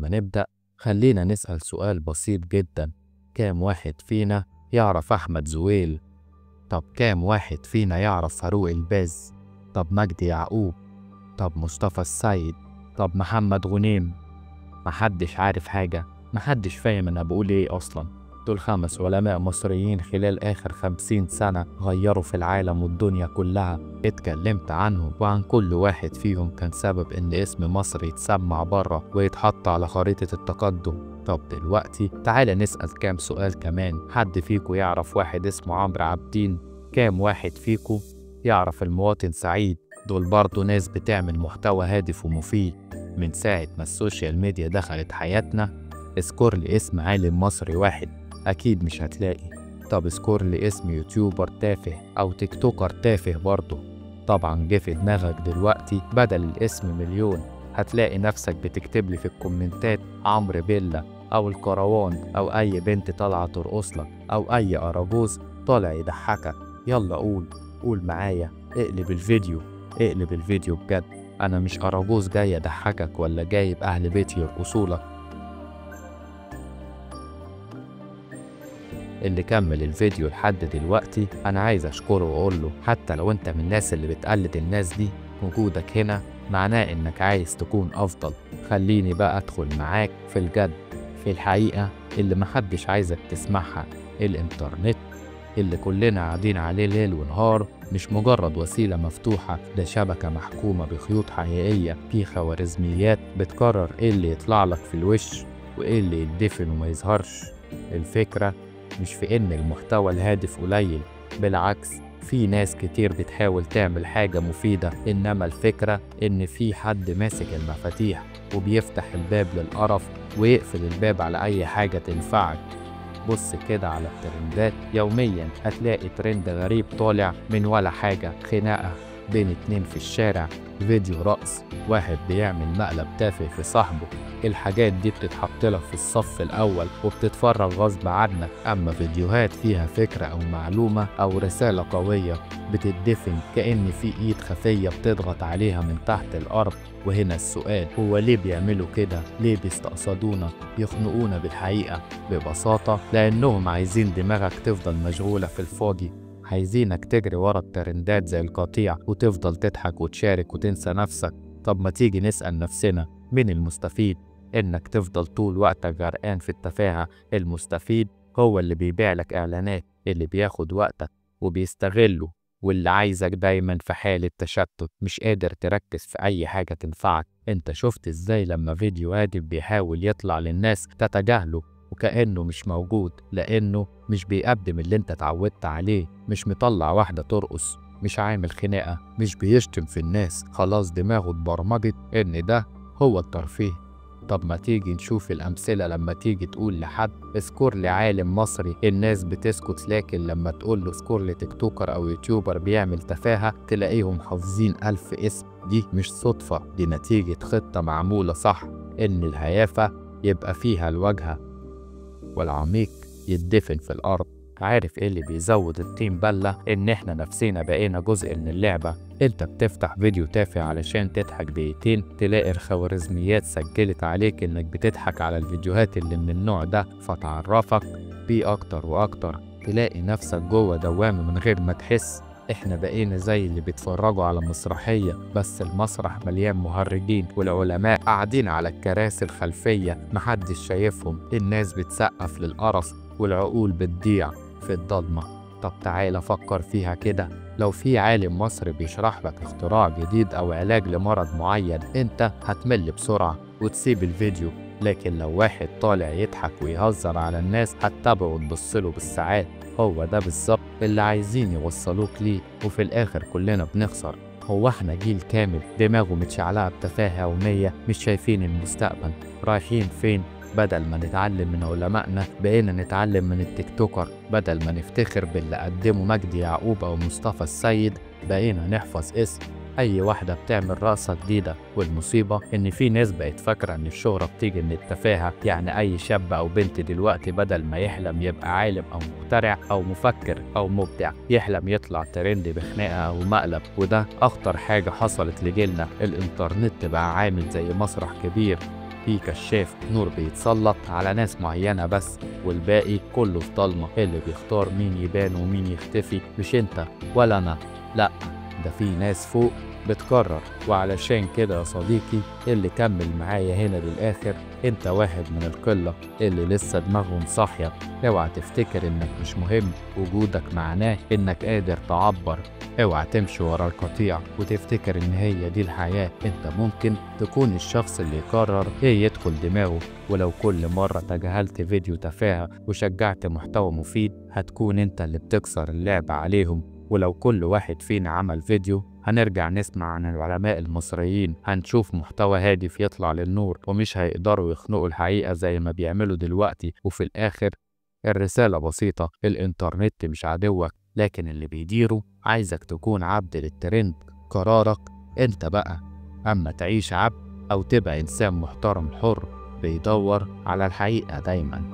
ما نبدأ خلينا نسأل سؤال بسيط جدا. كام واحد فينا يعرف أحمد زويل؟ طب كام واحد فينا يعرف فاروق الباز؟ طب مجدي يعقوب؟ طب مصطفى السيد؟ طب محمد غنيم؟ محدش عارف حاجة، محدش فاهم أنا بقول إيه أصلا. دول 5 علماء مصريين خلال آخر 50 سنة غيروا في العالم والدنيا كلها. اتكلمت عنهم وعن كل واحد فيهم كان سبب إن اسم مصر يتسمع بره ويتحط على خريطة التقدم. طب دلوقتي تعالى نسأل كام سؤال كمان. حد فيكو يعرف واحد اسمه عمرو عابدين؟ كام واحد فيكو يعرف المواطن سعيد؟ دول برضو ناس بتعمل محتوى هادف ومفيد. من ساعة ما السوشيال ميديا دخلت حياتنا، اذكر لي اسم عالم مصري واحد، أكيد مش هتلاقي. طب اذكر لي اسم يوتيوبر تافه أو تيك توكر تافه برضه. طبعا جه في دماغك دلوقتي بدل الاسم مليون، هتلاقي نفسك بتكتب لي في الكومنتات عمرو بيلا أو الكروان أو أي بنت طالعة ترقصلك أو أي أراجوز طالع يضحكك. يلا قول معايا، اقلب الفيديو، اقلب الفيديو بجد. أنا مش أراجوز جاي أضحكك ولا جايب أهل بيتي يرقصولك. اللي كمل الفيديو لحد دلوقتي أنا عايز أشكره وأقول له حتى لو أنت من الناس اللي بتقلد الناس دي، وجودك هنا معناه إنك عايز تكون أفضل. خليني بقى أدخل معاك في الجد، في الحقيقة اللي محدش عايزك تسمعها. الإنترنت اللي كلنا قاعدين عليه ليل ونهار مش مجرد وسيلة مفتوحة، ده شبكة محكومة بخيوط حقيقية، في خوارزميات بتقرر إيه اللي يطلع لك في الوش وإيه اللي يدفن وما يظهرش. الفكرة مش في إن المحتوى الهادف قليل، بالعكس في ناس كتير بتحاول تعمل حاجة مفيدة، إنما الفكرة إن في حد ماسك المفاتيح وبيفتح الباب للقرف ويقفل الباب على أي حاجة تنفعك. بص كده على الترندات، يوميا هتلاقي ترند غريب طالع من ولا حاجة، خناقة بين 2 في الشارع، فيديو رقص، واحد بيعمل مقلب تافه في صاحبه. الحاجات دي بتتحط لك في الصف الأول وبتتفرج غصب عنك. أما فيديوهات فيها فكرة أو معلومة أو رسالة قوية بتدفن كأن في إيد خفية بتضغط عليها من تحت الأرض. وهنا السؤال، هو ليه بيعملوا كده؟ ليه بيستقصدونا يخنقونا بالحقيقة؟ ببساطة لأنهم عايزين دماغك تفضل مشغولة في الفاضي، عايزينك تجري ورا الترندات زي القطيع وتفضل تضحك وتشارك وتنسى نفسك. طب ما تيجي نسأل نفسنا، مين المستفيد؟ إنك تفضل طول وقتك غرقان في التفاهة. المستفيد هو اللي بيبيع لك إعلانات، اللي بياخد وقتك وبيستغله، واللي عايزك دايما في حالة تشتت مش قادر تركز في أي حاجة تنفعك. انت شفت ازاي لما فيديو هادف بيحاول يطلع للناس تتجاهله وكأنه مش موجود، لأنه مش بيقدم اللي انت اتعودت عليه، مش مطلع واحدة ترقص، مش عامل خناقة، مش بيشتم في الناس، خلاص دماغه اتبرمجت ان ده هو الترفيه. طب ما تيجي نشوف الأمثلة. لما تيجي تقول لحد اذكر لي عالم مصري، الناس بتسكت، لكن لما تقول له اذكر لي تيك توكر أو يوتيوبر بيعمل تفاهة تلاقيهم حافظين 1000 اسم. دي مش صدفة، دي نتيجة خطة معمولة صح، إن الهيافة يبقى فيها الواجهة والعميق يدفن في الأرض. عارف ايه اللي بيزود الطين بلة؟ ان احنا نفسنا بقينا جزء من اللعبة. انت بتفتح فيديو تافه علشان تضحك دقيقتين، تلاقي الخوارزميات سجلت عليك انك بتضحك على الفيديوهات اللي من النوع ده، فتعرفك بيه اكتر واكتر، تلاقي نفسك جوه دوامة من غير ما تحس. احنا بقينا زي اللي بيتفرجوا على مسرحية، بس المسرح مليان مهرجين والعلماء قاعدين على الكراسي الخلفية محدش شايفهم. الناس بتسقف للقرف والعقول بتضيع في الضلمة. طب تعالى فكر فيها كده، لو في عالم مصري بيشرح لك اختراع جديد أو علاج لمرض معين، انت هتمل بسرعة وتسيب الفيديو. لكن لو واحد طالع يضحك ويهزر على الناس هتتابعه وتبصله بالساعات. هو ده بالظبط اللي عايزين يوصلوك ليه، وفي الآخر كلنا بنخسر. هو احنا جيل كامل دماغه متشعلقة بتفاهة يومية، مش شايفين المستقبل رايحين فين. بدل ما نتعلم من علمائنا بقينا نتعلم من التيك توكر، بدل ما نفتخر باللي قدمه مجدي يعقوب أو مصطفى السيد بقينا نحفظ اسم أي واحدة بتعمل رقصة جديدة. والمصيبة إن في ناس بقت فاكرة إن الشهرة بتيجي من التفاهة، يعني أي شاب أو بنت دلوقتي بدل ما يحلم يبقى عالم أو مخترع أو مفكر أو مبدع، يحلم يطلع ترند بخناقة أو مقلب. وده أخطر حاجة حصلت لجيلنا. الإنترنت بقى عامل زي مسرح كبير، في كشاف نور بيتسلط على ناس معينة بس، والباقي كله في ضلمة. اللي بيختار مين يبان ومين يختفي مش انت ولا انا، لأ، ده في ناس فوق بتقرر. وعلشان كده يا صديقي اللي كمل معايا هنا للآخر، انت واحد من القلة اللي لسه دماغهم صاحية. اوعى تفتكر انك مش مهم، وجودك معناه انك قادر تعبر. اوعى تمشي ورا القطيع وتفتكر ان هي دي الحياة. انت ممكن تكون الشخص اللي يقرر ايه يدخل دماغه. ولو كل مرة تجاهلت فيديو تفاهة وشجعت محتوى مفيد، هتكون انت اللي بتكسر اللعبة عليهم. ولو كل واحد فينا عمل فيديو، هنرجع نسمع عن العلماء المصريين، هنشوف محتوى هادف يطلع للنور، ومش هيقدروا يخنقوا الحقيقة زي ما بيعملوا دلوقتي. وفي الآخر الرسالة بسيطة، الإنترنت مش عدوك، لكن اللي بيديره عايزك تكون عبد للترند. قرارك انت بقى، أما تعيش عبد أو تبقى إنسان محترم حر بيدور على الحقيقة دايما.